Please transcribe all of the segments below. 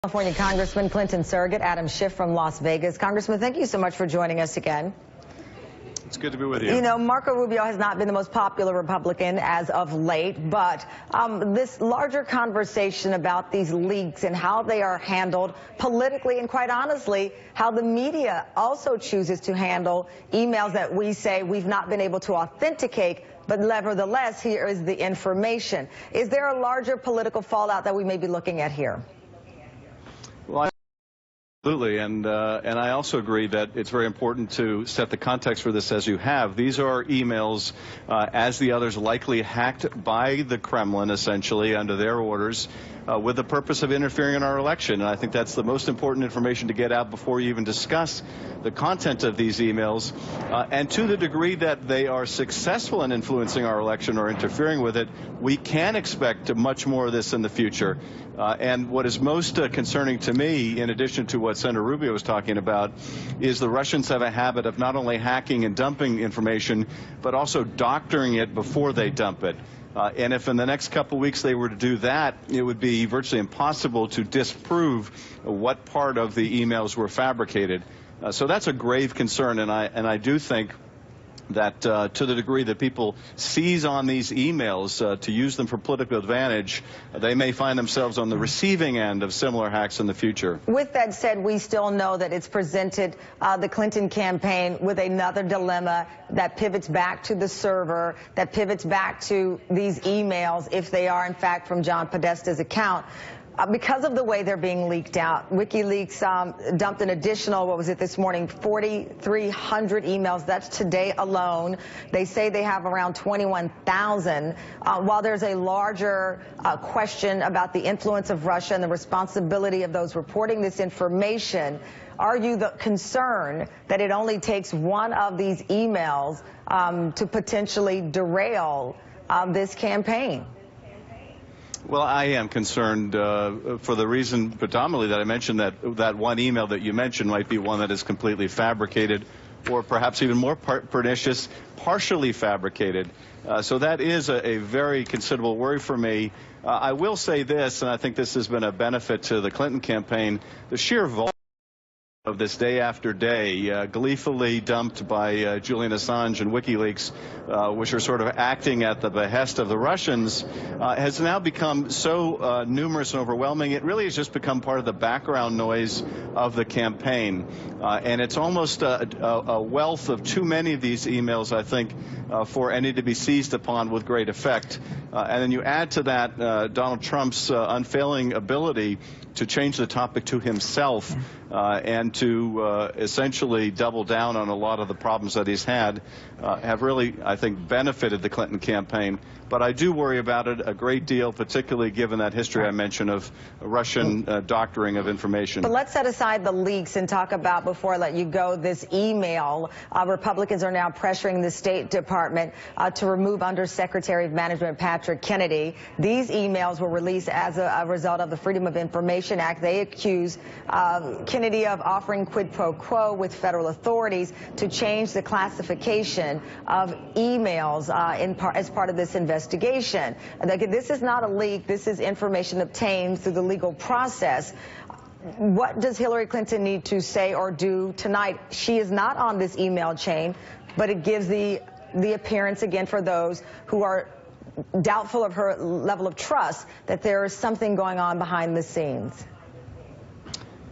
California Congressman Clinton surrogate Adam Schiff from Las Vegas. Congressman, thank you so much for joining us again. It's good to be with you. You know, Marco Rubio has not been the most popular Republican as of late, but this larger conversation about these leaks and how they are handled politically and, quite honestly, how the media also chooses to handle emails that we say we've not been able to authenticate, but nevertheless, here is the information. Is there a larger political fallout that we may be looking at here? Well, absolutely, and I also agree that it's very important to set the context for this as you have. These are emails, as the others, likely hacked by the Kremlin, essentially, under their orders, with the purpose of interfering in our election. And I think that's the most important information to get out before you even discuss the content of these emails. And to the degree that they are successful in influencing our election or interfering with it, we can expect much more of this in the future. And what is most concerning to me, in addition to what Senator Rubio was talking about, is the Russians have a habit of not only hacking and dumping information, but also doctoring it before they dump it. And if in the next couple of weeks they were to do that, it would be virtually impossible to disprove what part of the emails were fabricated. So that's a grave concern, and I do think that to the degree that people seize on these emails to use them for political advantage, they may find themselves on the receiving end of similar hacks in the future. With that said, we still know that it's presented the Clinton campaign with another dilemma that pivots back to the server, that pivots back to these emails, if they are in fact from John Podesta's account. Because of the way they're being leaked out, WikiLeaks dumped an additional, what was it this morning, 4,300 emails. That's today alone. They say they have around 21,000. While there's a larger question about the influence of Russia and the responsibility of those reporting this information, are you concerned that it only takes one of these emails to potentially derail this campaign? Well, I am concerned for the reason predominantly that I mentioned, that one email that you mentioned might be one that is completely fabricated, or perhaps even more pernicious, partially fabricated. So that is a very considerable worry for me. I will say this, and I think this has been a benefit to the Clinton campaign, the sheer volume of this day after day, gleefully dumped by Julian Assange and WikiLeaks, which are sort of acting at the behest of the Russians, has now become so numerous and overwhelming. It really has just become part of the background noise of the campaign. And it's almost a wealth of too many of these emails, I think, for any to be seized upon with great effect. And then you add to that Donald Trump's unfailing ability to change the topic to himself and to essentially double down on a lot of the problems that he's had, have really, I think, benefited the Clinton campaign. But I do worry about it a great deal, particularly given that history I mentioned of Russian doctoring of information. But let's set aside the leaks and talk about, before I let you go, this email. Republicans are now pressuring the State Department to remove Undersecretary of Management Patrick Kennedy. These emails were released as a result of the Freedom of Information Act. They accuse Kennedy of offering quid pro quo with federal authorities to change the classification of emails as part of this investigation. This is not a leak. This is information obtained through the legal process. What does Hillary Clinton need to say or do tonight? She is not on this email chain, but it gives the appearance, again, for those who are doubtful of her level of trust, that there is something going on behind the scenes.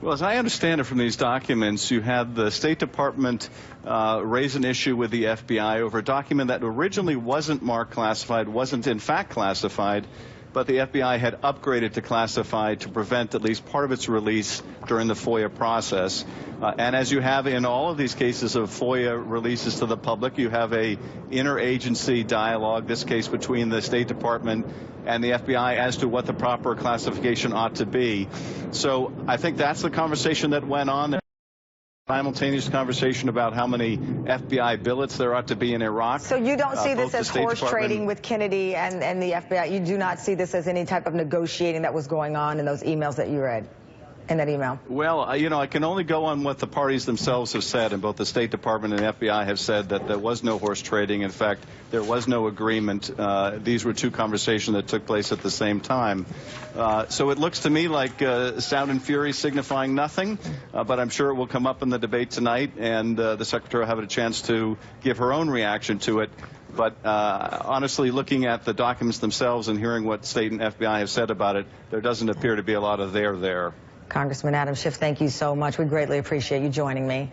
Well, as I understand it from these documents, you had the State Department raise an issue with the FBI over a document that originally wasn't marked classified, wasn't in fact classified, but the FBI had upgraded to classified to prevent at least part of its release during the FOIA process. And as you have in all of these cases of FOIA releases to the public, you have a interagency dialogue, this case between the State Department and the FBI, as to what the proper classification ought to be. So I think that's the conversation that went on. Simultaneous conversation about how many FBI billets there ought to be in Iraq. So you don't see this as horse trading with Kennedy and the FBI? You do not see this as any type of negotiating that was going on in those emails that you read? in that email? Well, I can only go on what the parties themselves have said, and both the State Department and the FBI have said that there was no horse trading. In fact, there was no agreement. These were two conversations that took place at the same time. So it looks to me like sound and fury signifying nothing, but I'm sure it will come up in the debate tonight, and the Secretary will have a chance to give her own reaction to it. But honestly, looking at the documents themselves and hearing what State and FBI have said about it, there doesn't appear to be a lot of there. Congressman Adam Schiff, thank you so much. We greatly appreciate you joining me.